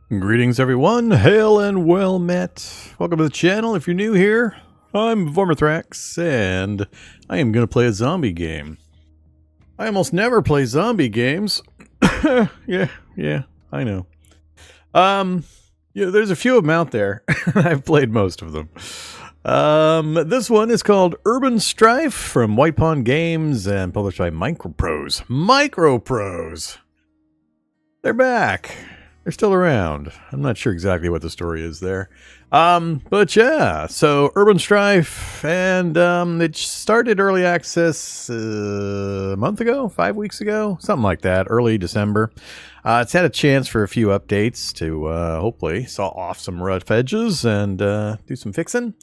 Greetings everyone, hail and well met. Welcome to the channel. If you're new here, I'm Vorm, and I am going to play a zombie game. I almost never play zombie games. yeah, I know. There's a few of them out there. I've played most of them. This one is called Urban Strife from White Pond Games and published by Microprose. Microprose! They're back. They're still around. I'm not sure exactly what the story is there. But yeah, so Urban Strife, and it started early access a month ago, 5 weeks ago, something like that, early December. It's had a chance for a few updates to hopefully saw off some rough edges and do some fixing.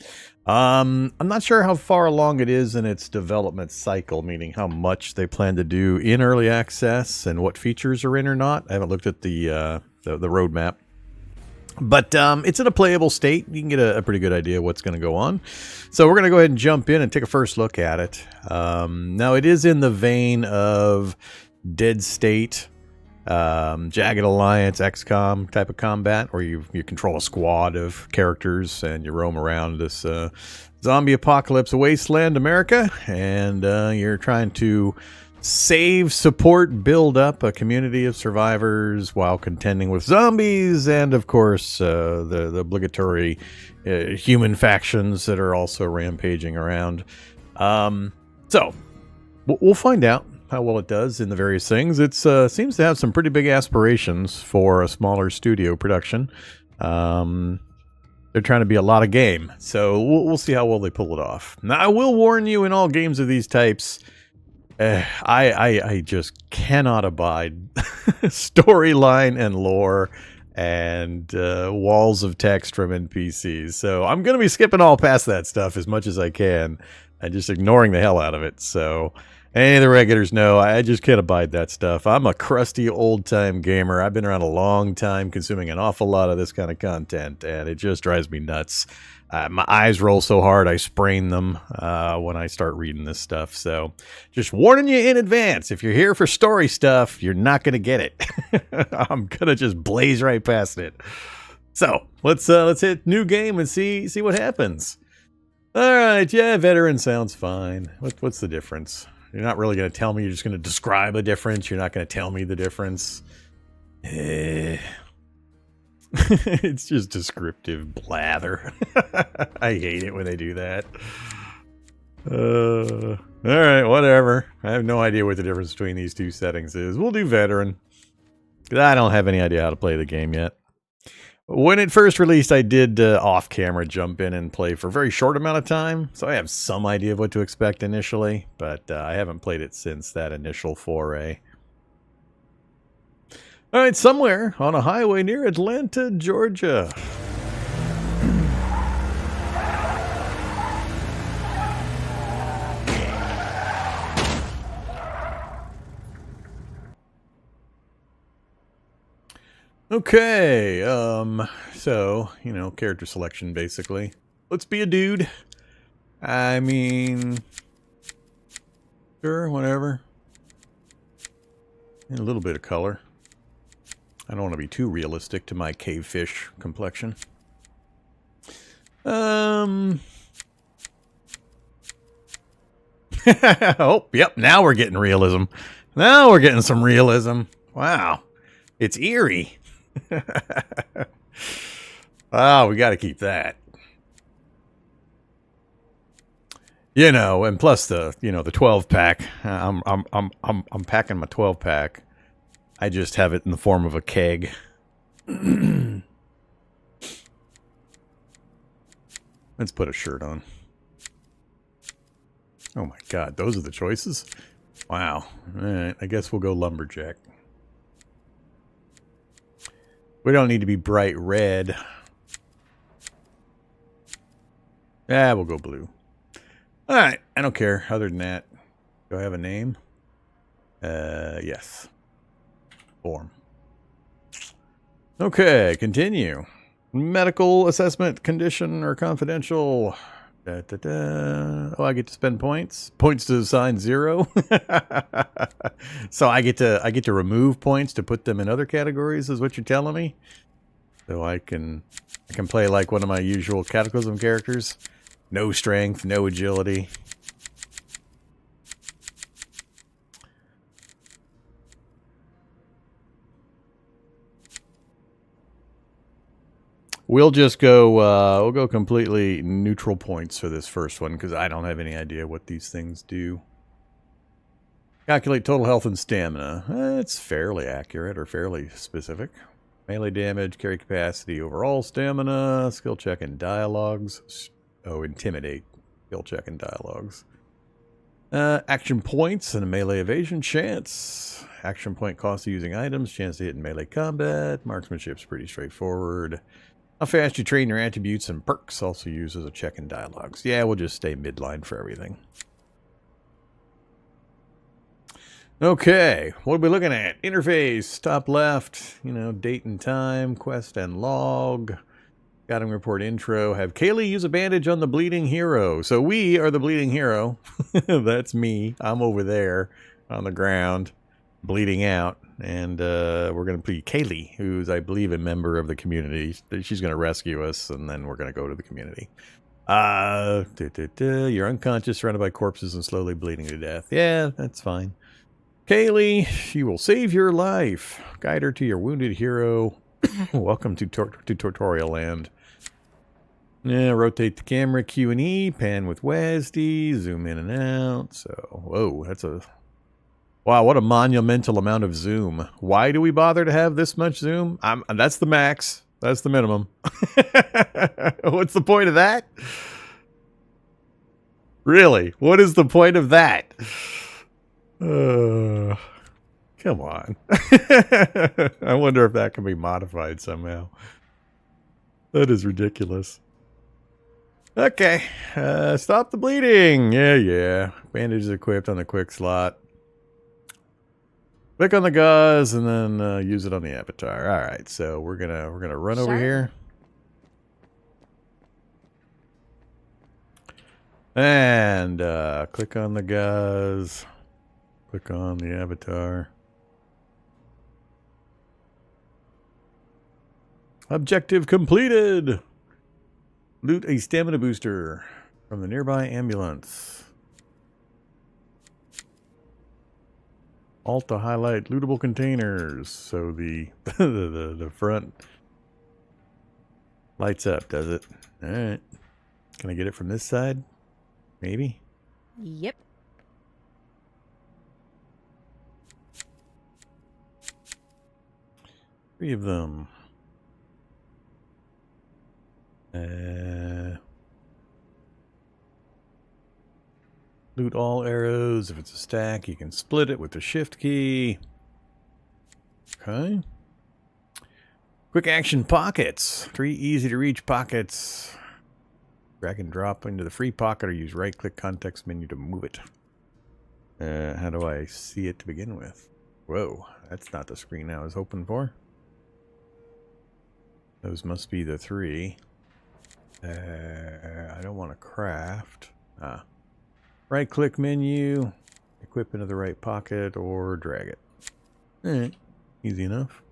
I'm not sure how far along it is in its development cycle, meaning how much they plan to do in early access and what features are in or not. I haven't looked at the roadmap, but it's in a playable state. You can get a pretty good idea of what's going to go on. So we're going to go ahead and jump in and take a first look at it. Now it is in the vein of Dead State, Jagged Alliance, XCOM type of combat, where you control a squad of characters and you roam around this zombie apocalypse wasteland America, and you're trying to save, support, build up a community of survivors while contending with zombies and, of course, the obligatory human factions that are also rampaging around. So we'll find out how well it does in the various things. It seems to have some pretty big aspirations for a smaller studio production. They're trying to be a lot of game, so we'll see how well they pull it off. Now, I will warn you, in all games of these types, I just cannot abide storyline and lore and walls of text from NPCs. So I'm going to be skipping all past that stuff as much as I can and just ignoring the hell out of it. So any of the regulars know I just can't abide that stuff. I'm a crusty old-time gamer. I've been around a long time, consuming an awful lot of this kind of content, and it just drives me nuts. My eyes roll so hard I sprain them when I start reading this stuff. So just warning you in advance, if you're here for story stuff, you're not going to get it. I'm going to just blaze right past it. So let's hit new game and see what happens. All right, yeah, veteran sounds fine. What's the difference? You're not really going to tell me. You're just going to describe a difference. You're not going to tell me the difference. It's just descriptive blather. I hate it when they do that. All right, whatever. I have no idea what the difference between these two settings is. We'll do veteran, because I don't have any idea how to play the game yet. When it first released, I did off-camera jump in and play for a very short amount of time, so I have some idea of what to expect initially, but I haven't played it since that initial foray. All right, somewhere on a highway near Atlanta, Georgia. Okay, so, character selection, basically. Let's be a dude. I mean, sure, whatever. And a little bit of color. I don't want to be too realistic to my cavefish complexion. Oh, yep, now we're getting realism. Now we're getting some realism. Wow. It's eerie. Oh, we got to keep that. And plus the 12 pack. I'm packing my 12 pack. I just have it in the form of a keg. Let's put a shirt on. Oh my god, those are the choices? Wow. Alright, I guess we'll go lumberjack. We don't need to be bright red. Yeah, we'll go blue. Alright, I don't care. Other than that, do I have a name? Yes. Vorm. Okay, continue. Medical assessment, condition, or confidential. Oh, I get to spend points. Points to assign 0. So I get to remove points to put them in other categories, is what you're telling me? So I can play like one of my usual Cataclysm characters. No strength, no agility. We'll just go, we'll go completely neutral points for this first one, because I don't have any idea what these things do. Calculate total health and stamina. It's fairly accurate, or fairly specific. Melee damage, carry capacity, overall stamina, skill check and dialogues. Oh, intimidate. Skill check and dialogues. Action points and a melee evasion chance. Action point cost of using items, chance to hit in melee combat. Marksmanship's pretty straightforward. How fast you train your attributes and perks also used as a check in dialogues. Yeah, we'll just stay midline for everything. Okay, what are we looking at? Interface, top left, date and time, quest and log. Scouting report intro. Have Kaylee use a bandage on the bleeding hero. So we are the bleeding hero. That's me. I'm over there on the ground, bleeding out. And we're going to be Kaylee, who's, I believe, a member of the community. She's going to rescue us, and then we're going to go to the community. You're unconscious, surrounded by corpses, and slowly bleeding to death. Yeah, that's fine. Kaylee, she will save your life. Guide her to your wounded hero. Welcome to tutorial land. Yeah, rotate the camera, Q and E, pan with WASD, zoom in and out. So, whoa, that's a... Wow, what a monumental amount of zoom. Why do we bother to have this much zoom? That's the max. That's the minimum. What's the point of that? Really? What is the point of that? Come on. I wonder if that can be modified somehow. That is ridiculous. Okay. Stop the bleeding. Yeah. Bandage is equipped on the quick slot. Click on the gauze and then use it on the avatar. All right, so we're gonna run over here. And click on the gauze. Click on the avatar. Objective completed. Loot a stamina booster from the nearby ambulance. Alt to highlight lootable containers. So the the front lights up, does it? All right. Can I get it from this side? Maybe. Yep. 3 of them. Loot all arrows. If it's a stack, you can split it with the shift key. Okay. Quick action pockets. 3 easy to reach pockets. Drag and drop into the free pocket or use right click context menu to move it. How do I see it to begin with? Whoa, that's not the screen I was hoping for. Those must be the 3. I don't want to craft. Right click menu, equip into the right pocket or drag it. Alright, easy enough.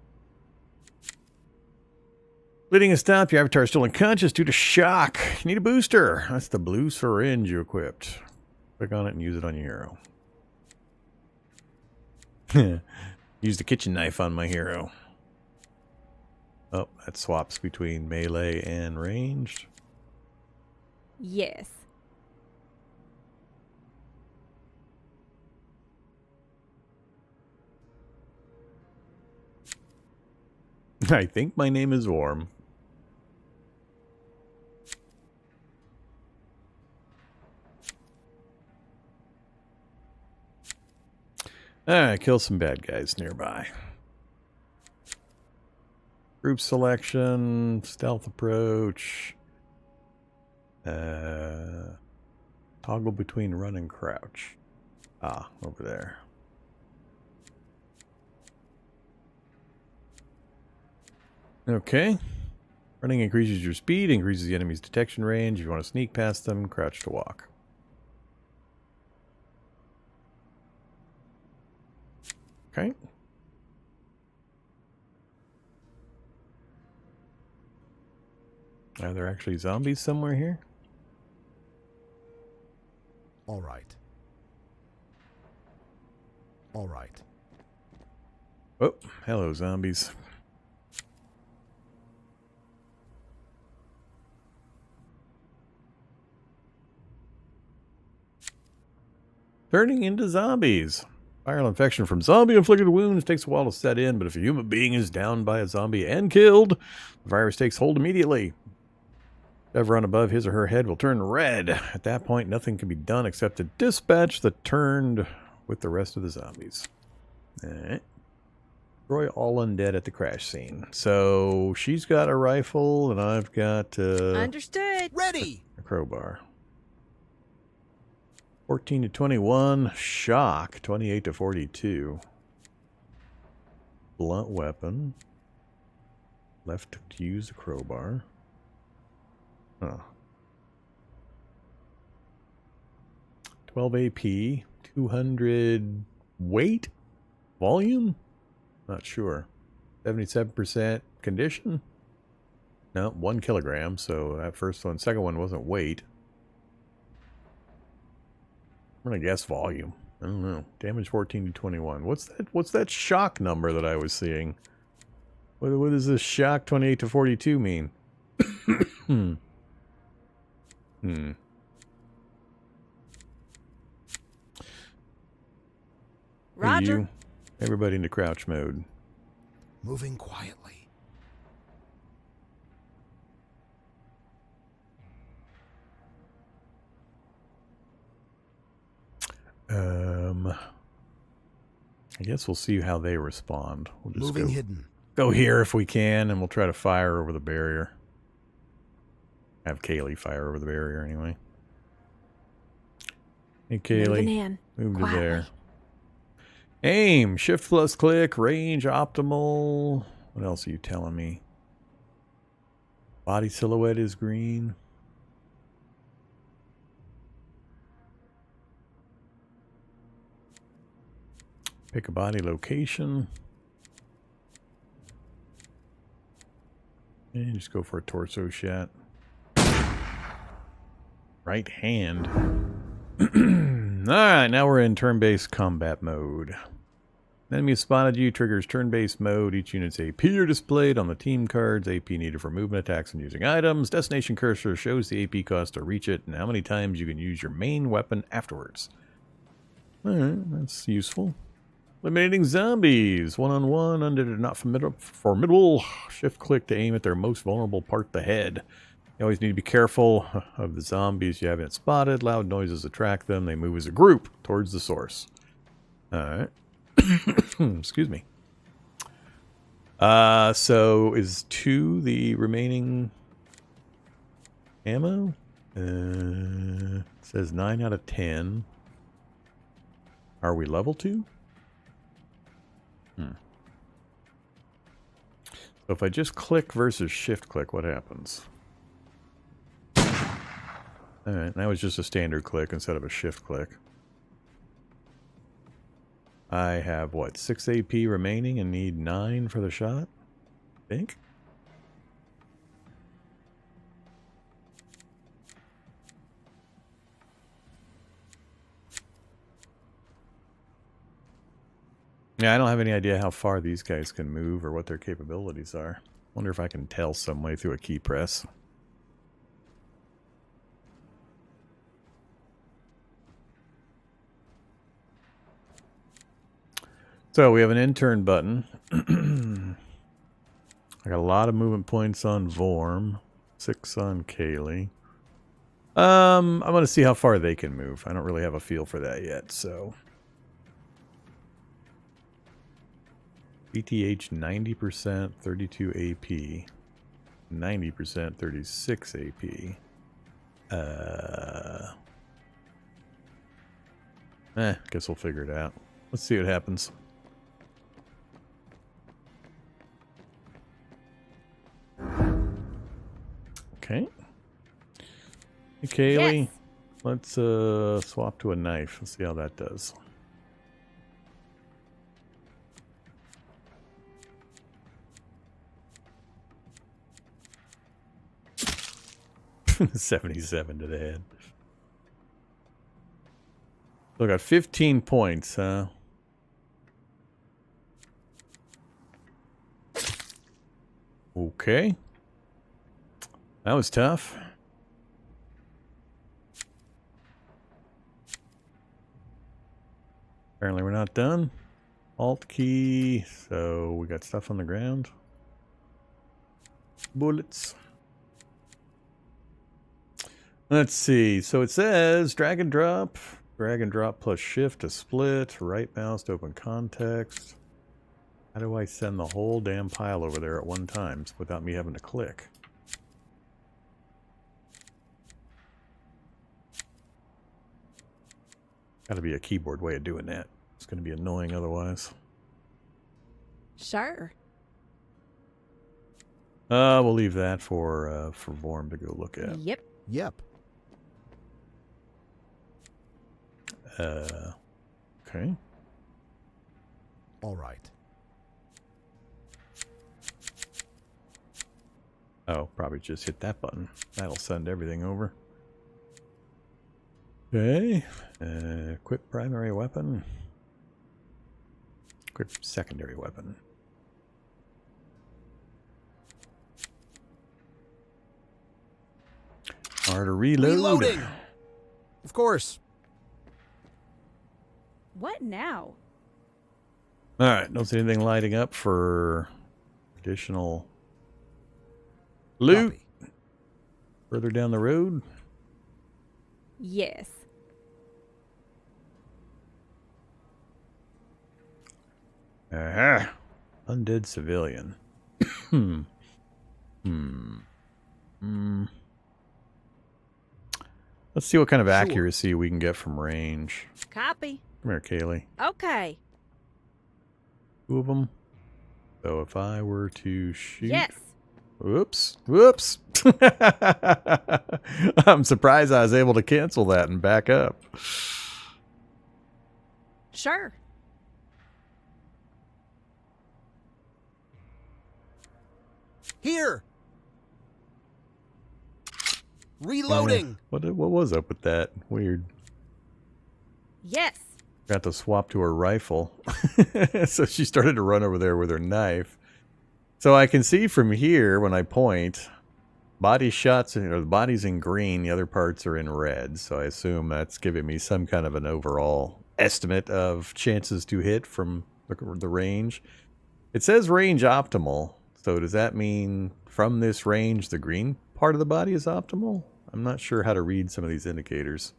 Bleeding has stopped. Your avatar is still unconscious due to shock. You need a booster. That's the blue syringe you equipped. Click on it and use it on your hero. Use the kitchen knife on my hero. Oh, that swaps between melee and ranged. Yes. I think my name is Vorm. Alright, kill some bad guys nearby. Group selection, stealth approach. Toggle between run and crouch. Over there. Okay. Running increases your speed, increases the enemy's detection range. If you want to sneak past them, crouch to walk. Okay. Are there actually zombies somewhere here? All right. All right. Oh, hello, zombies. Turning into zombies. Viral infection from zombie-inflicted wounds takes a while to set in, but if a human being is downed by a zombie and killed, the virus takes hold immediately. Whatever on above his or her head will turn red. At that point, nothing can be done except to dispatch the turned with the rest of the zombies. Alright. Destroy all undead at the crash scene. So, she's got a rifle, and I've got Understood. Ready! a crowbar. 14 to 21. Shock. 28 to 42. Blunt weapon. Left to use a crowbar. Huh. 12 AP. 200 weight? Volume? Not sure. 77% condition? No, 1 kilogram. So that first one, second one wasn't weight. I'm gonna guess volume. I don't know. Damage 14 to 21. What's that shock number that I was seeing? What does this shock 28 to 42 mean? Roger. You, everybody into crouch mode. Moving quietly. I guess we'll see how they respond. We'll just Moving hidden. go here if we can, and we'll try to fire over the barrier. Have Kaylee fire over the barrier anyway. Hey, Kaylee. Moving in. Move to Quietly. there. Aim. Shift plus click. Range optimal. What else are you telling me? Body silhouette is green. Pick a body location. And just go for a torso shot. Right hand. Alright, now we're in turn-based combat mode. Enemy spotted you, triggers turn-based mode. Each unit's AP are displayed on the team cards. AP needed for movement, attacks, and using items. Destination cursor shows the AP cost to reach it and how many times you can use your main weapon afterwards. Alright, that's useful. Eliminating zombies. One-on-one, undead are not formidable. Shift-click to aim at their most vulnerable part, the head. You always need to be careful of the zombies you haven't spotted. Loud noises attract them. They move as a group towards the source. Alright. Excuse me. So is 2 the remaining ammo? It says 9 out of 10. Are we level 2? So if I just click versus shift click, what happens? Alright, that was just a standard click instead of a shift click. I have, what, 6 AP remaining and need 9 for the shot? I think? Yeah, I don't have any idea how far these guys can move or what their capabilities are. Wonder if I can tell some way through a key press. So we have an intern button. I got a lot of movement points on Vorm. 6 on Kaylee. I'm going to see how far they can move. I don't really have a feel for that yet, so... BTH 90%, 32 AP. 90%, 36 AP. Guess we'll figure it out. Let's see what happens. Okay. Hey, Kaylee. Yes. Let's swap to a knife and see how that does. 77 to the head. So I got 15 points, huh? Okay. That was tough. Apparently we're not done. Alt key. So we got stuff on the ground. Bullets. Let's see. So it says drag and drop. Drag and drop plus shift to split. Right mouse to open context. How do I send the whole damn pile over there at one time without me having to click? Gotta be a keyboard way of doing that. It's gonna be annoying otherwise. Sure. We'll leave that for Vorm to go look at. Yep. Yep. Okay. All right. Oh, probably just hit that button. That'll send everything over. Okay. Equip primary weapon. Equip secondary weapon. R to reload. Reloading! Of course. What now? Alright, don't see anything lighting up for additional loot. Copy. Further down the road. Yes. Aha. Undead civilian. Let's see what kind of Sure. accuracy we can get from range. Copy. Come here, Kaylee. Okay. Two of them. So if I were to shoot... Yes. Whoops. Whoops. I'm surprised I was able to cancel that and back up. Sure. Here. Reloading. What was up with that? Weird. Yes. Got to swap to her rifle. So she started to run over there with her knife. So I can see from here when I point, body shots, or the body's in green, the other parts are in red. So I assume that's giving me some kind of an overall estimate of chances to hit from the range. It says range optimal. So does that mean from this range, the green part of the body is optimal? I'm not sure how to read some of these indicators.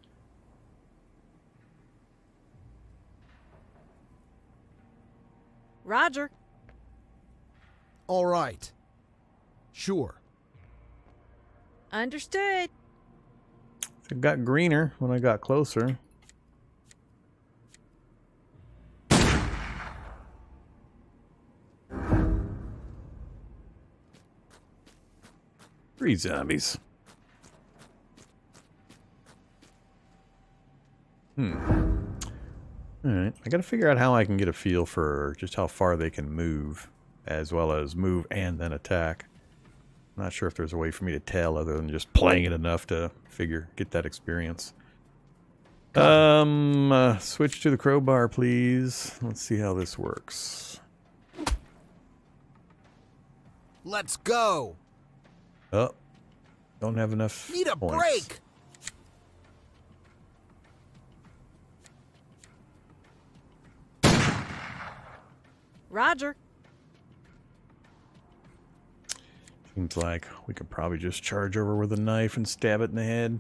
Roger. All right. Sure. Understood. It got greener when I got closer. Three zombies. Alright, I gotta figure out how I can get a feel for just how far they can move, as well as move and then attack. I'm not sure if there's a way for me to tell other than just playing it enough to get that experience. Switch to the crowbar, please. Let's see how this works. Let's go. Oh, don't have enough Need a points. break. Roger. Seems like we could probably just charge over with a knife and stab it in the head.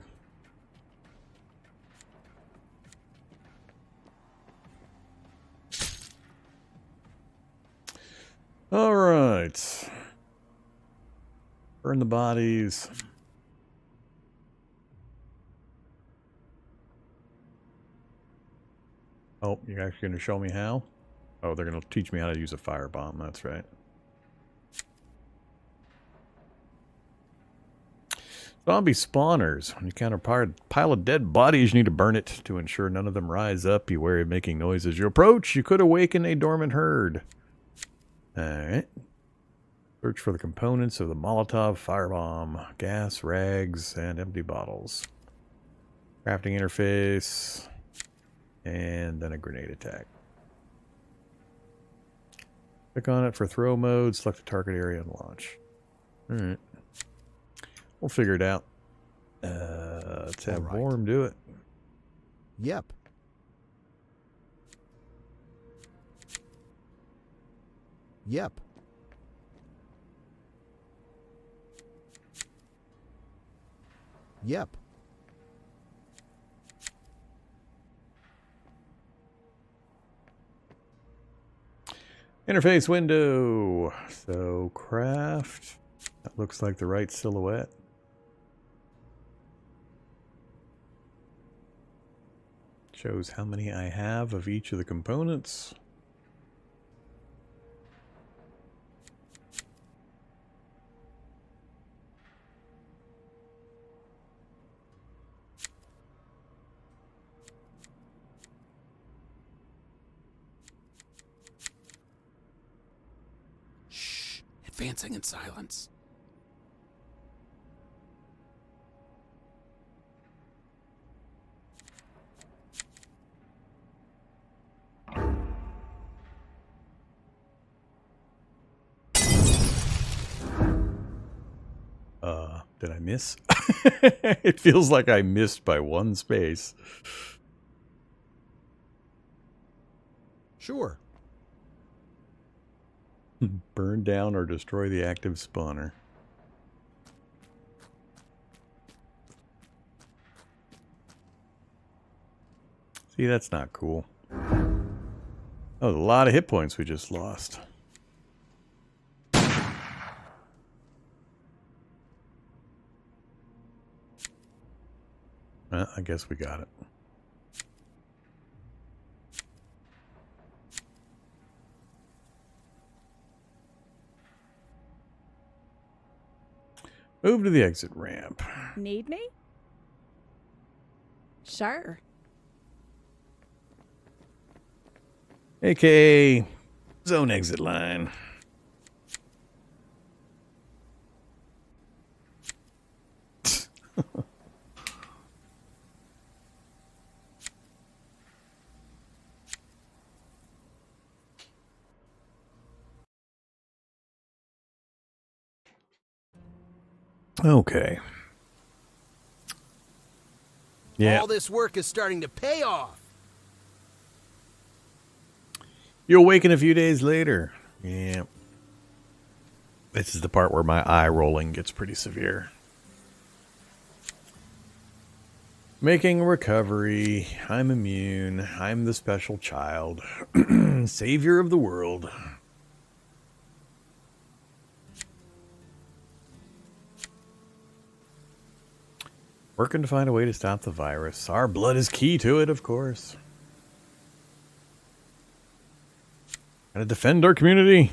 All right. Burn the bodies. Oh, you're actually going to show me how? Oh, they're going to teach me how to use a firebomb. That's right. Zombie spawners. When you encounter a pile of dead bodies, you need to burn it to ensure none of them rise up. Be wary of making noise as you approach. You could awaken a dormant herd. Alright. Search for the components of the Molotov firebomb, gas, rags, and empty bottles. Crafting interface, and then a grenade attack. Click on it for throw mode, select the target area, and launch. Alright. We'll figure it out. Let's have Vorm do it. Yep. Yep. Yep. Interface window. So craft. That looks like the right silhouette. Shows how many I have of each of the components. Advancing in silence. Did I miss? It feels like I missed by one space. Sure. Burn down or destroy the active spawner. See, that's not cool. Oh, a lot of hit points we just lost. I guess we got it. Move to the exit ramp. Need me? Sure. AKA zone exit line. Okay. Yeah. All this work is starting to pay off. You awaken a few days later. Yeah. This is the part where my eye rolling gets pretty severe. Making a recovery. I'm immune. I'm the special child. Savior of the world. Working to find a way to stop the virus. Our blood is key to it, of course. Gotta defend our community.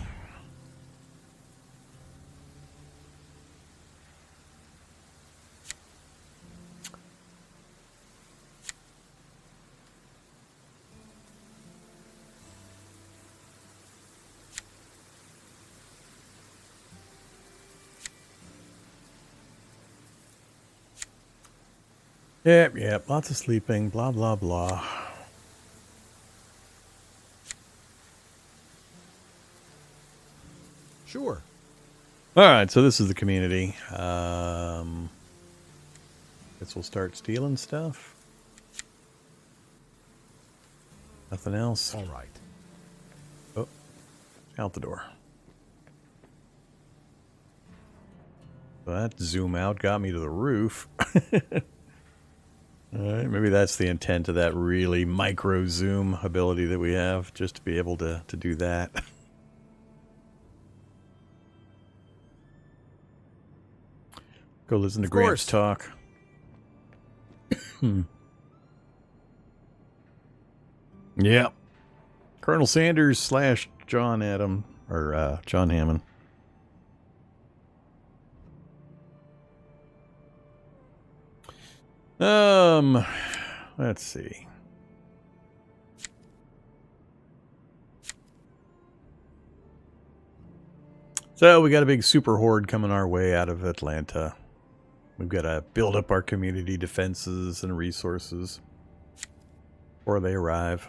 Yep, lots of sleeping, blah, blah, blah. Sure. All right, so this is the community. Guess we'll start stealing stuff. Nothing else. All right. Oh, out the door. So that zoom out got me to the roof. All right, maybe that's the intent of that really micro zoom ability that we have, just to be able to do that. Go listen to Gramps talk. Yeah. Colonel Sanders / John Adam, or John Hammond. Let's see. So we got a big super horde coming our way out of Atlanta. We've got to build up our community defenses and resources before they arrive.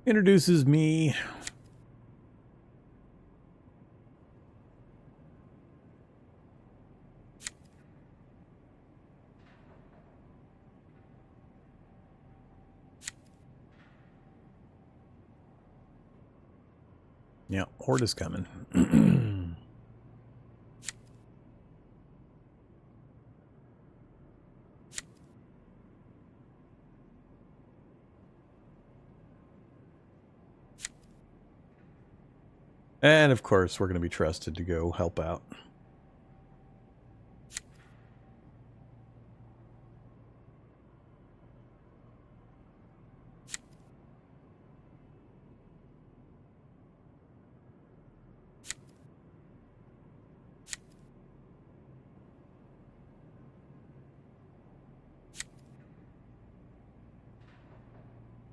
Introduces me. Yeah, horde is coming. And of course, we're going to be trusted to go help out.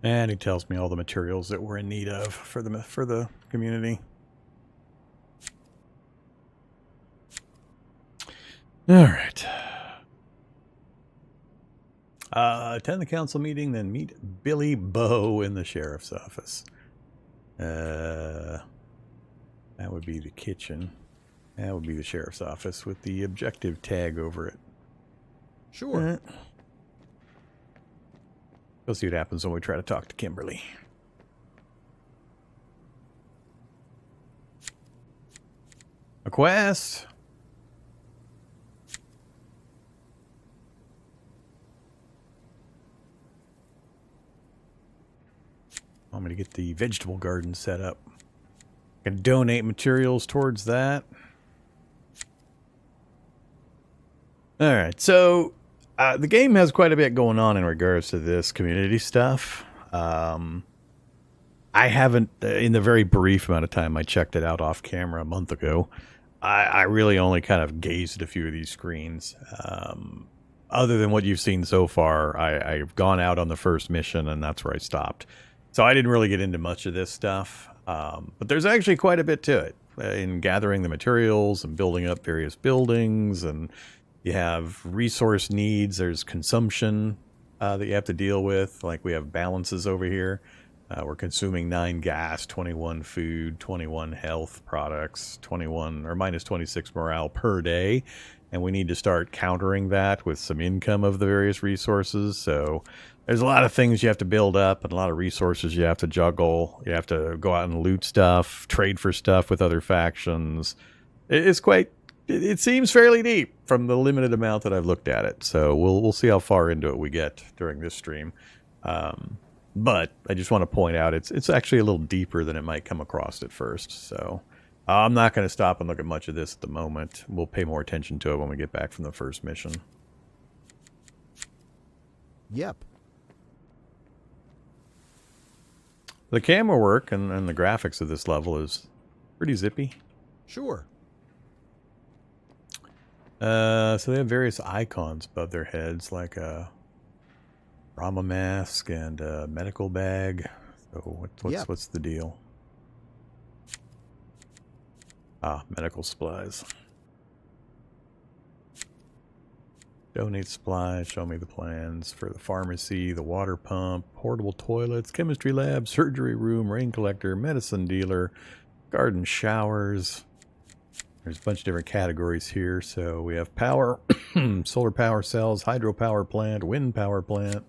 And he tells me all the materials that we're in need of for the community. All right. Attend the council meeting, then meet Billy Bow in the sheriff's office. That would be the kitchen. That would be the sheriff's office with the objective tag over it. Sure. We'll see what happens when we try to talk to Kimberly. A quest. Want me to get the vegetable garden set up. I can donate materials towards that. Alright, so the game has quite a bit going on in regards to this community stuff. I haven't, in the very brief amount of time I checked it out off camera a month ago, I really only kind of gazed at a few of these screens. Other than what you've seen so far, I've gone out on the first mission and that's where I stopped. So I didn't really get into much of this stuff, but there's actually quite a bit to it in gathering the materials and building up various buildings, and you have resource needs, there's consumption that you have to deal with, like we have balances over here. We're consuming 9 gas, 21 food, 21 health products, 21 or minus 26 morale per day, and we need to start countering that with some income of the various resources. So there's a lot of things you have to build up and a lot of resources you have to juggle. You have to go out and loot stuff, trade for stuff with other factions. It's quite, it seems fairly deep from the limited amount that I've looked at it. So we'll see how far into it we get during this stream. But I just want to point out it's actually a little deeper than it might come across at first. So I'm not going to stop and look at much of this at the moment. We'll pay more attention to it when we get back from the first mission. Yep. The camera work and the graphics of this level is pretty zippy. Sure. So they have various icons above their heads, like a Rama mask and a medical bag. So what's the deal? Ah, medical supplies. Donate supplies, show me the plans for the pharmacy, the water pump, portable toilets, chemistry lab, surgery room, rain collector, medicine dealer, garden showers. There's a bunch of different categories here. So we have power, solar power cells, hydropower plant, wind power plant.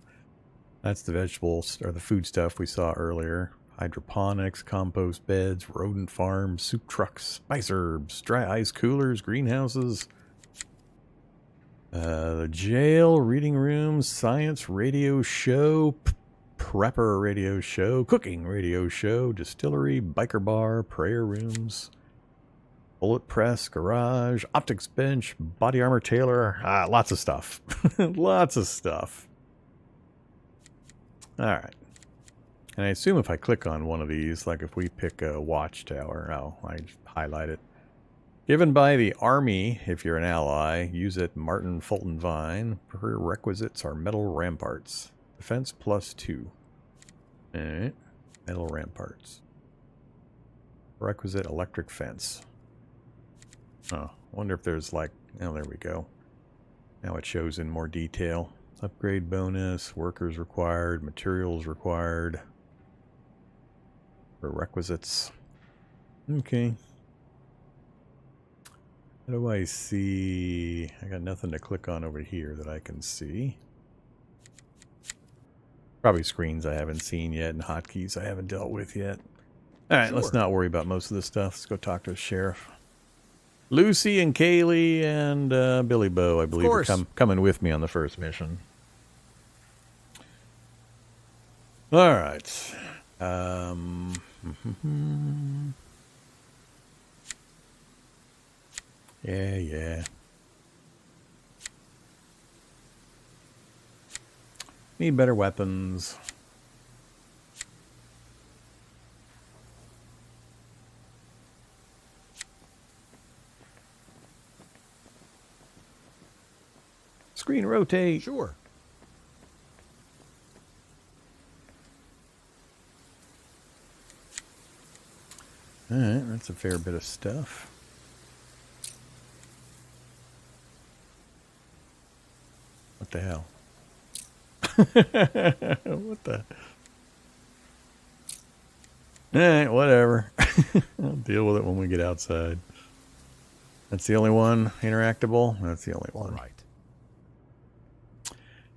That's the vegetables or the food stuff we saw earlier. Hydroponics, compost beds, rodent farms, soup trucks, spice herbs, dry ice coolers, greenhouses. The jail, reading rooms, science radio show, prepper radio show, cooking radio show, distillery, biker bar, prayer rooms, bullet press, garage, optics bench, body armor tailor, lots of stuff. Lots of stuff. Alright. And I assume if I click on one of these, like if we pick a watchtower, I just highlight it. Given by the Army, if you're an ally, use it Martin Fulton Vine. Prerequisites are metal ramparts. Defense +2. Alright. Metal ramparts. Requisite electric fence. Oh, wonder if there's like... Oh, there we go. Now it shows in more detail. Upgrade bonus, workers required, materials required. Prerequisites. Okay. How do I see? I got nothing to click on over here that I can see. Probably screens I haven't seen yet and hotkeys I haven't dealt with yet. Alright, let's not worry about most of this stuff. Let's go talk to the sheriff. Lucy and Kaylee and Billy Bo, I believe, are coming with me on the first mission. Alright. Yeah. Need better weapons. Screen rotate. Sure. Alright, that's a fair bit of stuff. What the hell? What the? Alright, whatever. I'll deal with it when we get outside. That's the only one interactable? That's the only one. Right.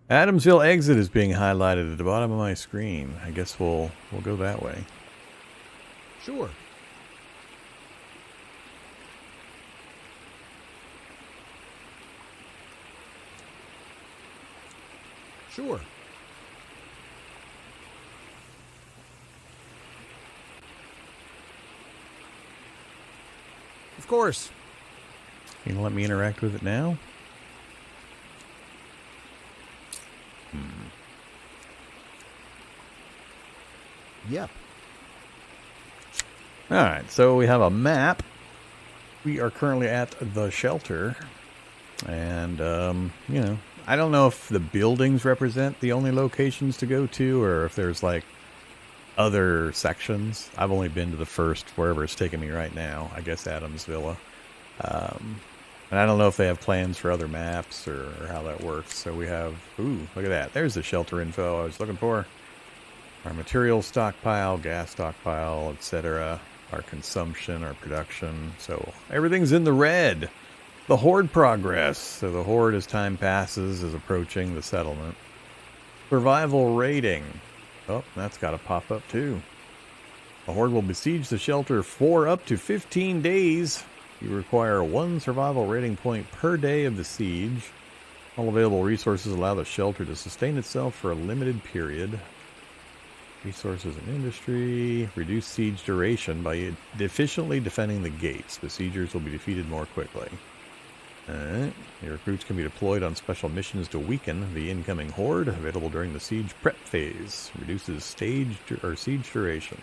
Adamsville exit is being highlighted at the bottom of my screen. I guess we'll go that way. Sure. Sure. Of course. You gonna let me interact with it now? Yep. Alright, so we have a map. We are currently at the shelter. And, you know, I don't know if the buildings represent the only locations to go to, or if there's, like, other sections. I've only been to the first, wherever it's taking me right now. I guess Adams Villa. And I don't know if they have plans for other maps or how that works. So we have... Ooh, look at that. There's the shelter info I was looking for. Our material stockpile, gas stockpile, etc. Our consumption, our production. So everything's in the red. The Horde progress. So the Horde, as time passes, is approaching the settlement. Survival rating. Oh, that's got to pop up too. The Horde will besiege the shelter for up to 15 days. You require 1 survival rating point per day of the siege. All available resources allow the shelter to sustain itself for a limited period. Resources and industry. Reduce siege duration by efficiently defending the gates. Besiegers will be defeated more quickly. Alright. Your recruits can be deployed on special missions to weaken the incoming horde. Available during the siege prep phase. Reduces siege duration.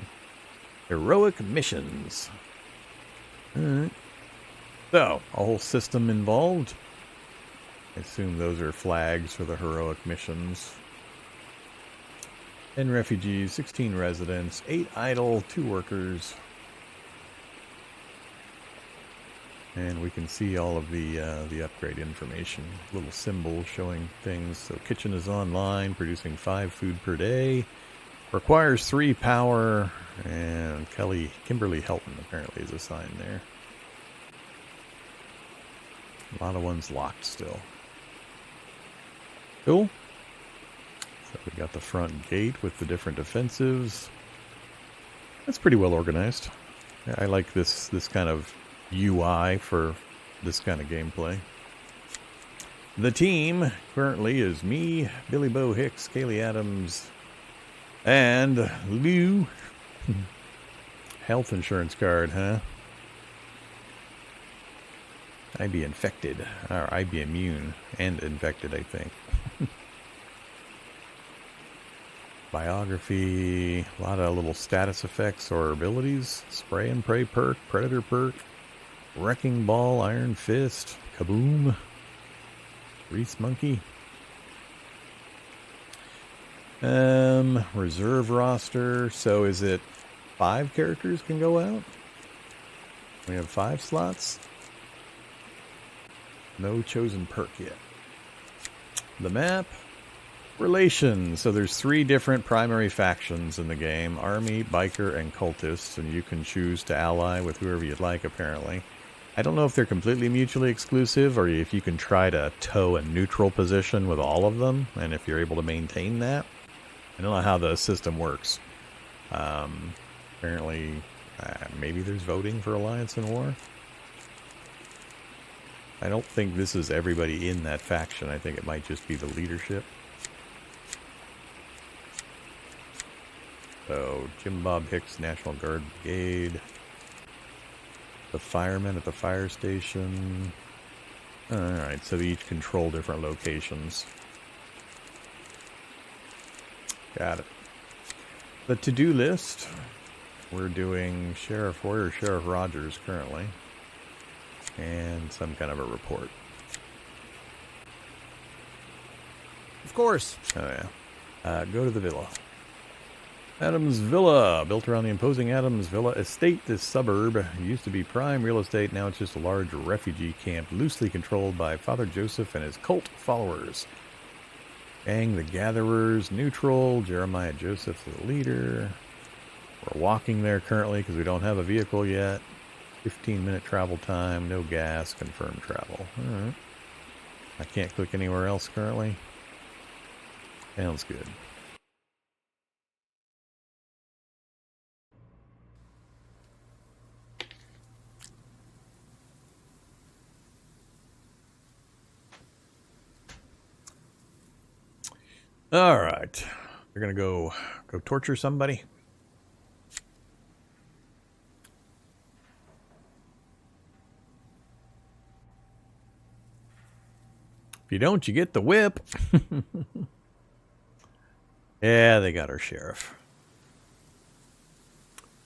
Heroic missions. Alright. So, a whole system involved. I assume those are flags for the heroic missions. 10 refugees, 16 residents, 8 idle, 2 workers. And we can see all of the upgrade information. Little symbols showing things. So kitchen is online, producing 5 food per day. Requires 3 power. And Kimberly Helton apparently is assigned there. A lot of ones locked still. Cool. So we got the front gate with the different defensives. That's pretty well organized. I like this kind of UI for this kind of gameplay. The team currently is me, Billy Bo Hicks, Kaylee Adams, and Lou. Health insurance card, huh? I'd be infected, or I'd be immune and infected, I think. Biography, a lot of little status effects or abilities. Spray and pray perk, predator perk. Wrecking Ball, Iron Fist, Kaboom, Grease Monkey. Reserve roster. So is it 5 characters can go out? We have 5 slots. No chosen perk yet. The map. Relations. So there's 3 different primary factions in the game. Army, Biker, and Cultists. And you can choose to ally with whoever you'd like, apparently. I don't know if they're completely mutually exclusive or if you can try to toe a neutral position with all of them. And if you're able to maintain that. I don't know how the system works. Apparently, maybe there's voting for Alliance and War. I don't think this is everybody in that faction. I think it might just be the leadership. So, Jim Bob Hicks, National Guard Brigade. The firemen at the fire station. Alright, so they each control different locations. Got it. The to-do list. We're doing Sheriff Hoyer, Sheriff Rogers currently. And some kind of a report. Of course. Oh, yeah. Go to the villa. Adams Villa. Built around the imposing Adams Villa estate, this suburb used to be prime real estate. Now it's just a large refugee camp loosely controlled by Father Joseph and his cult followers. Gang the Gatherers, neutral. Jeremiah Joseph, the leader. We're walking there currently because we don't have a vehicle yet. 15-minute travel time, no gas, confirmed travel. Alright. I can't click anywhere else currently. Sounds good. Alright. We're gonna go torture somebody. If you don't, you get the whip. Yeah, they got our sheriff.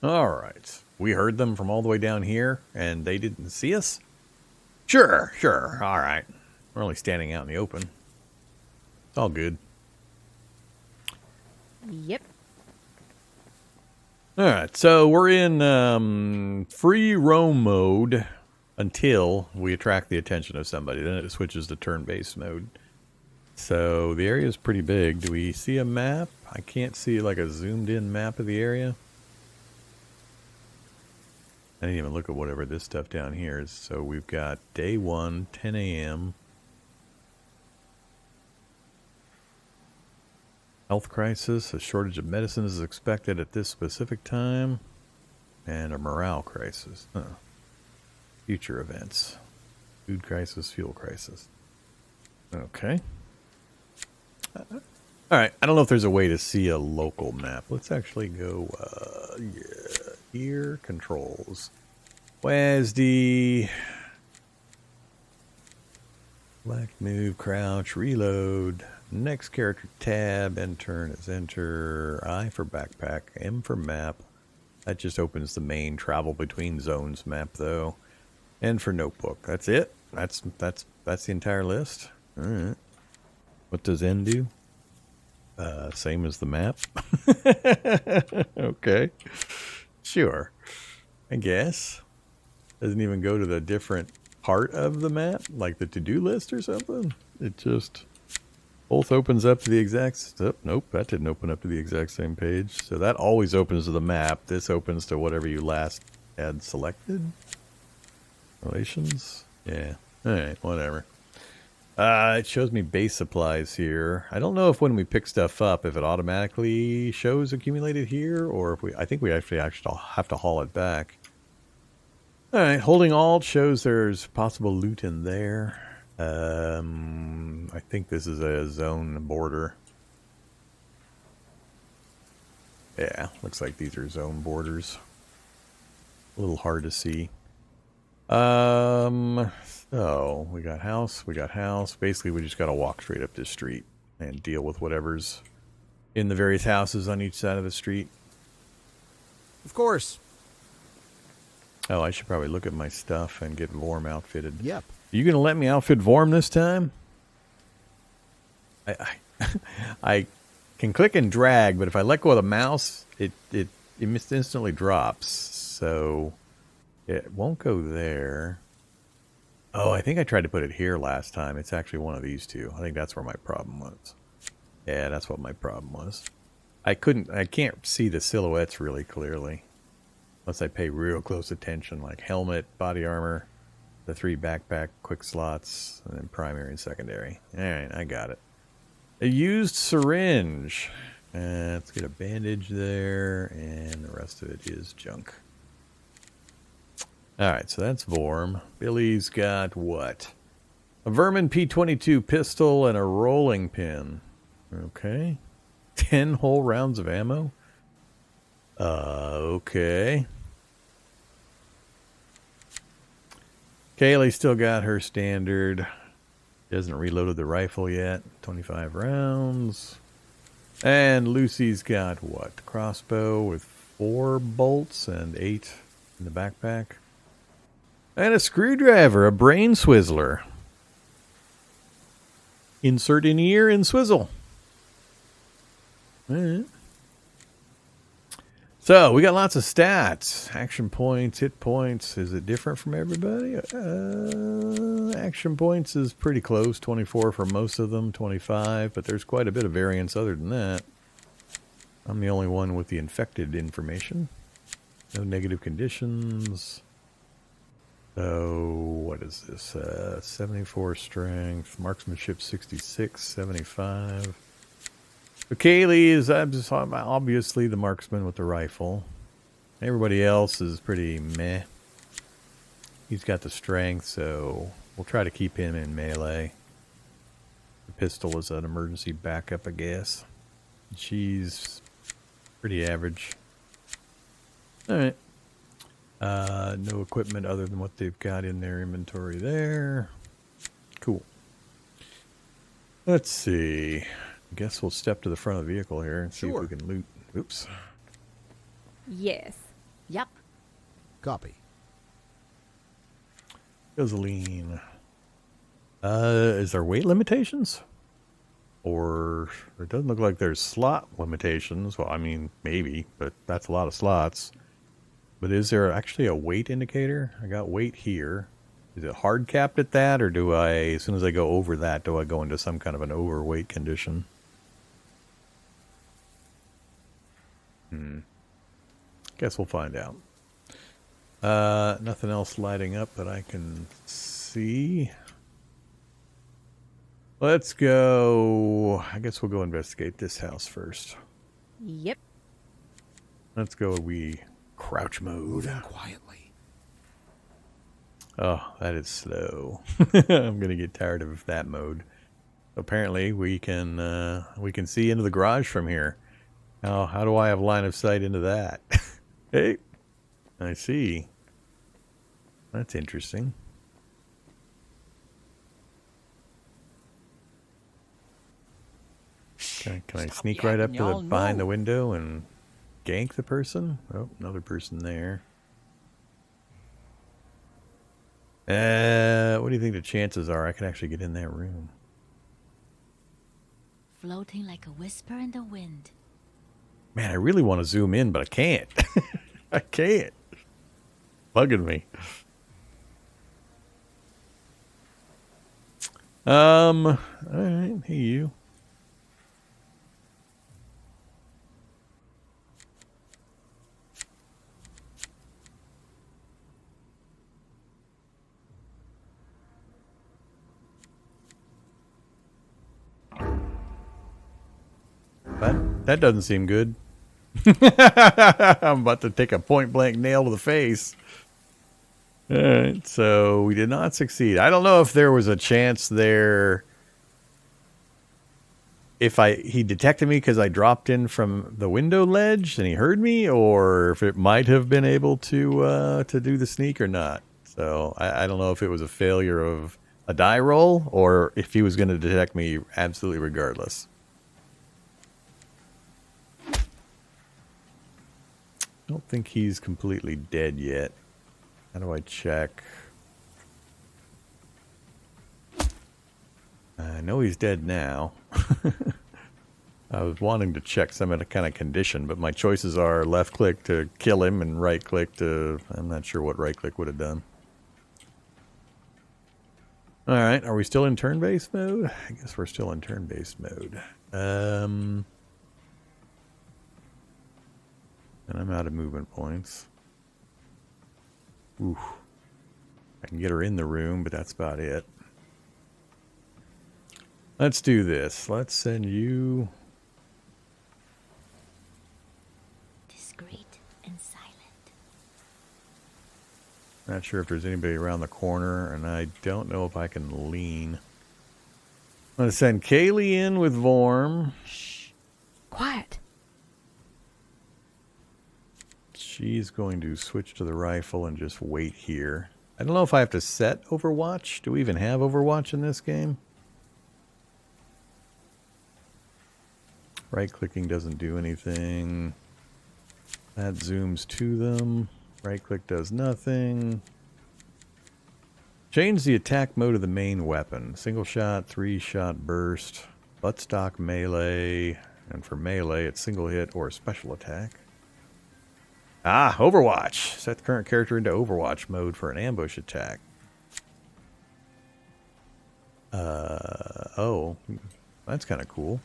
Alright. We heard them from all the way down here, and they didn't see us? Sure. Alright. We're only standing out in the open. It's all good. Yep. Alright, so we're in free roam mode until we attract the attention of somebody. Then it switches to turn-based mode. So the area is pretty big. Do we see a map? I can't see like a zoomed-in map of the area. I didn't even look at whatever this stuff down here is. So we've got day 1, 10 a.m. Health crisis, a shortage of medicine is expected at this specific time, and a morale crisis. Future events. Food crisis, fuel crisis. Okay. Alright, I don't know if there's a way to see a local map. Let's actually go, here, controls. WASD. Select, move, crouch, reload. Next character tab, enter is enter. I for backpack, M for map. That just opens the main travel between zones map though. N for notebook. That's it. That's the entire list. All right. What does N do? Same as the map. Okay. Sure. I guess. Doesn't even go to the different part of the map, like the to-do list or something. It just both opens up to the exact... Oh, nope, that didn't open up to the exact same page. So that always opens to the map. This opens to whatever you last had selected. Relations? Yeah. Alright, whatever. It shows me base supplies here. I don't know if when we pick stuff up, if it automatically shows accumulated here, or if we... I think we actually have to haul it back. Alright, holding Alt shows there's possible loot in there. I think this is a zone border. Yeah, looks like these are zone borders. A little hard to see. So we got house, Basically, we just got to walk straight up this street and deal with whatever's in the various houses on each side of the street. Of course. Oh, I should probably look at my stuff and get Vorm outfitted. Yep. Are you going to let me outfit Vorm this time? I can click and drag, but if I let go of the mouse, it instantly drops. So it won't go there. Oh, I think I tried to put it here last time. It's actually one of these two. I think that's where my problem was. Yeah, that's what my problem was. I can't see the silhouettes really clearly. Unless I pay real close attention, like helmet, body armor, the 3 backpack quick slots, and then primary and secondary. Alright, I got it. A used syringe. Let's get a bandage there, and the rest of it is junk. Alright, so that's Vorm. Billy's got what? A Vermin P22 pistol and a rolling pin. Okay. 10 whole rounds of ammo? Okay. Kaylee still got her standard. She hasn't reloaded the rifle yet. 25 rounds. And Lucy's got what? Crossbow with 4 bolts and 8 in the backpack. And a screwdriver, a brain swizzler. Insert in ear and swizzle. All right. So, we got lots of stats. Action points, hit points. Is it different from everybody? Action points is pretty close. 24 for most of them, 25. But there's quite a bit of variance other than that. I'm the only one with the infected information. No negative conditions. So, what is this? 74 strength. Marksmanship 66, 75. So Kaylee is obviously the marksman with the rifle. Everybody else is pretty meh. He's got the strength, so we'll try to keep him in melee. The pistol is an emergency backup, I guess. She's pretty average. Alright. No equipment other than what they've got in their inventory there. Cool. Let's see. I guess we'll step to the front of the vehicle here and see if we can loot. Oops. Yes. Yep. Copy. Gasoline. Is there weight limitations? Or it doesn't look like there's slot limitations. Well, I mean, maybe, but that's a lot of slots. But is there actually a weight indicator? I got weight here. Is it hard capped at that, or do I, as soon as I go over that, do I go into some kind of an overweight condition? Guess we'll find out. Nothing else lighting up that I can see. Let's go. I guess we'll go investigate this house first. Yep. Let's go. We crouch mode. Moving quietly. Oh, that is slow. I'm gonna get tired of that mode. Apparently, we can see into the garage from here. Now, how do I have line of sight into that? Hey, I see. That's interesting. Can I sneak right up to the behind the window and gank the person? Oh, another person there. What do you think the chances are I can actually get in that room? Floating like a whisper in the wind. Man, I really want to zoom in, but I can't. I can't. Bugging me. All right. Hey, you. That doesn't seem good. I'm about to take a point-blank nail to the face. All right, so we did not succeed. I don't know if there was a chance there. If he detected me because I dropped in from the window ledge and he heard me, or if it might have been able to do the sneak or not. So I don't know if it was a failure of a die roll or if he was going to detect me absolutely regardless. I don't think he's completely dead yet. How do I check? I know he's dead now. I was wanting to check some kind of condition, but my choices are left click to kill him and right click to... I'm not sure what right click would have done. Alright, are we still in turn-based mode? I guess we're still in turn-based mode. And I'm out of movement points. Oof. I can get her in the room, but that's about it. Let's do this. Let's send you... Discreet and silent. Not sure if there's anybody around the corner, and I don't know if I can lean. I'm going to send Kaylee in with Vorm. Shh. Quiet. She's going to switch to the rifle and just wait here. I don't know if I have to set Overwatch. Do we even have Overwatch in this game? Right-clicking doesn't do anything. That zooms to them. Right-click does nothing. Change the attack mode of the main weapon. Single shot, 3-shot burst, buttstock melee, and for melee it's single hit or special attack. Ah, Overwatch. Set the current character into Overwatch mode for an ambush attack. Oh, that's kind of cool.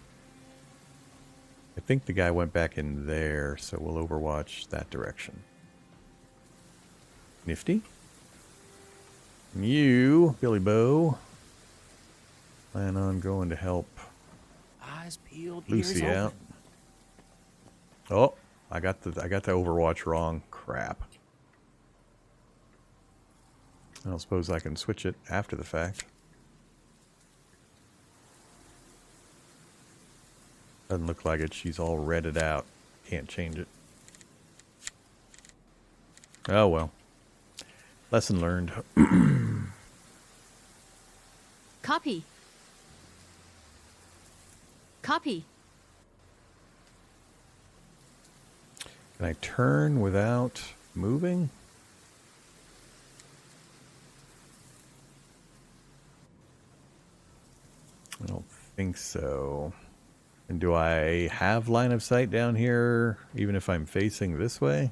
I think the guy went back in there, so we'll Overwatch that direction. Nifty. You, Billy Bo, plan on going to help Eyes peeled, Lucy ears out. open. Oh, I got the Overwatch wrong. Crap. I don't suppose I can switch it after the fact. Doesn't look like it. She's all redded out. Can't change it. Oh well. Lesson learned. Copy. Copy. Can I turn without moving? I don't think so. And do I have line of sight down here, even if I'm facing this way?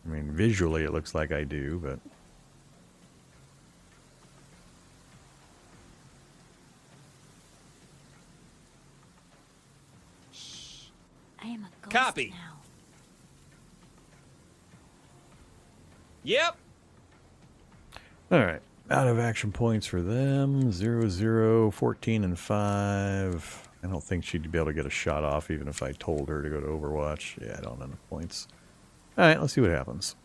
I mean, visually it looks like I do, but... Shh. I am a ghost Copy. now. Yep. Alright. Out of action points for them. 0, 0, 14, and 5. I don't think she'd be able to get a shot off even if I told her to go to Overwatch. Yeah, I don't have enough points. Alright, let's see what happens.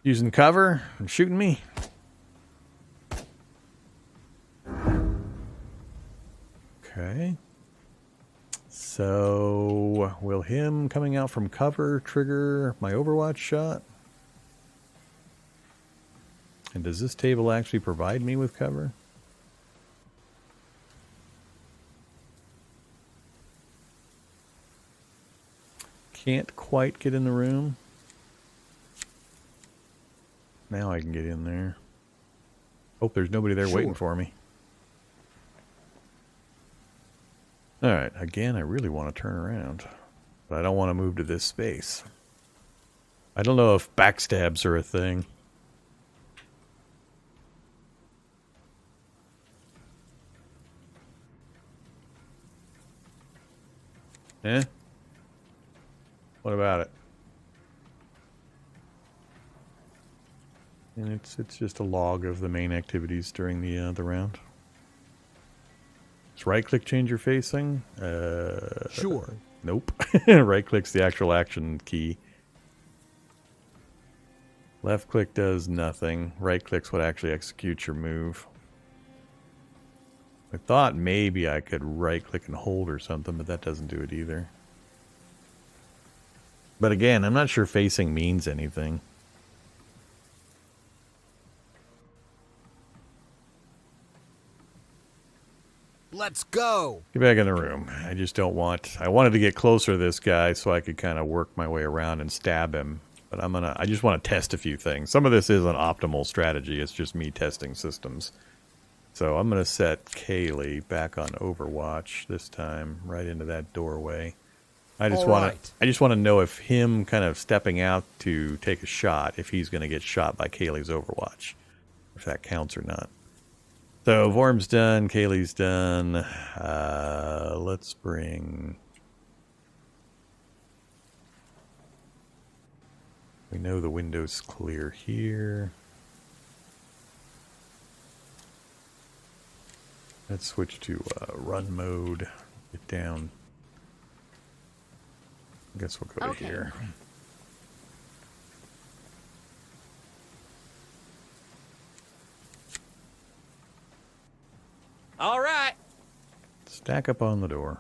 Using cover and shooting me. Okay. So, will him coming out from cover trigger my Overwatch shot? And does this table actually provide me with cover? Can't quite get in the room. Now I can get in there. Hope there's nobody there waiting for me. Alright, again, I really want to turn around. But I don't want to move to this space. I don't know if backstabs are a thing. Eh? What about it? And it's just a log of the main activities during the round. Does right click change your facing? Sure. Nope. Right click's the actual action key. Left click does nothing. Right click's what actually executes your move. I thought maybe I could right click and hold or something, but that doesn't do it either. But again, I'm not sure facing means anything. Let's go. Get back in the room. I just don't want... I wanted to get closer to this guy so I could kind of work my way around and stab him. but I just want to test a few things. Some of this is an optimal strategy. It's just me testing systems. So I'm going to set Kaylee back on Overwatch this time, right into that doorway. I just want to know if him kind of stepping out to take a shot, if he's going to get shot by Kaylee's Overwatch, if that counts or not. So Vorm's done, Kaylee's done. Let's bring. We know the window's clear here. Let's switch to run mode. Get down. I guess we'll go to here. All right. Stack up on the door.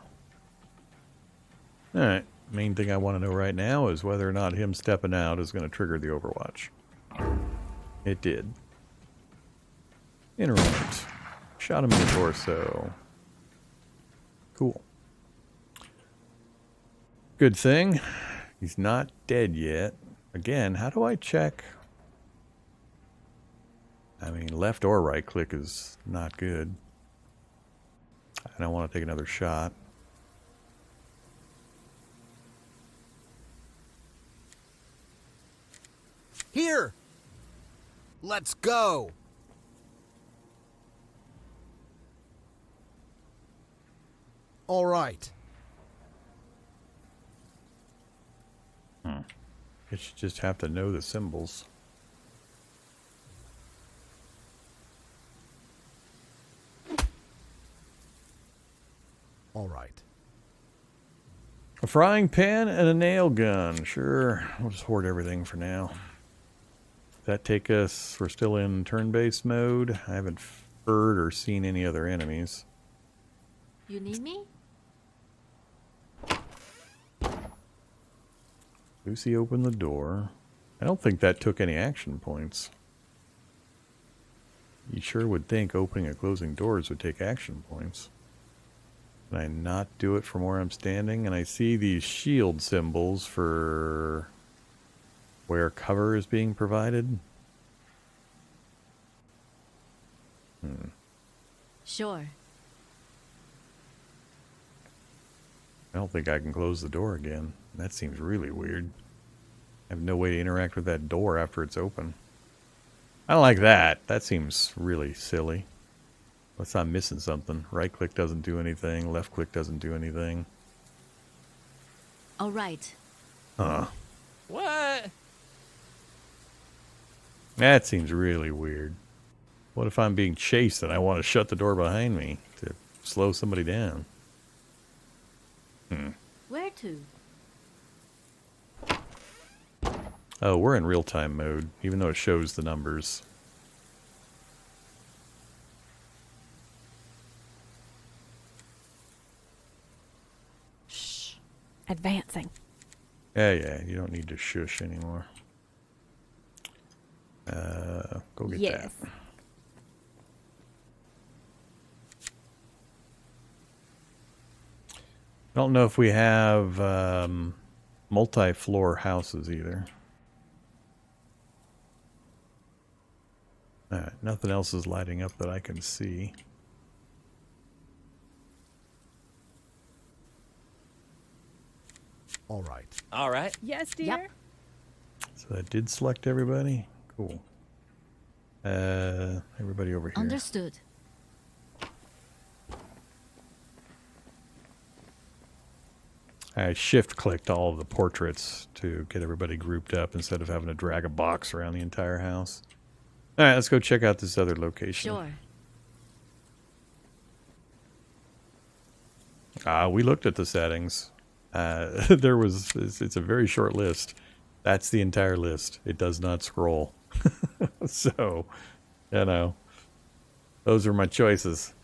All right. Main thing I want to know right now is whether or not him stepping out is going to trigger the Overwatch. It did. Interact. Shot him in the torso. Cool. Good thing. He's not dead yet. Again, how do I check? I mean, left or right click is not good. I don't want to take another shot. Here. Let's go. All right. You should just have to know the symbols. All right. A frying pan and a nail gun. Sure. We'll just hoard everything for now. Does that take us... We're still in turn-based mode. I haven't heard or seen any other enemies. You need me? Lucy opened the door. I don't think that took any action points. You sure would think opening and closing doors would take action points. Can I not do it from where I'm standing? And I see these shield symbols for where cover is being provided. Sure. I don't think I can close the door again. That seems really weird. I have no way to interact with that door after it's open. I don't like that. That seems really silly. Unless I'm missing something. Right click doesn't do anything. Left click doesn't do anything. All right. What? That seems really weird. What if I'm being chased and I want to shut the door behind me to slow somebody down? Where to? Oh, we're in real-time mode, even though it shows the numbers. Shh. Advancing. Yeah, you don't need to shush anymore. Go get Yes. that. I don't know if we have multi-floor houses either. Alright, nothing else is lighting up that I can see. All right. All right. Yes, dear. Yep. So that did select everybody. Cool. Everybody over here. Understood. I shift-clicked all of the portraits to get everybody grouped up instead of having to drag a box around the entire house. All right, let's go check out this other location. Sure. We looked at the settings. It's a very short list. That's the entire list. It does not scroll. So, those are my choices.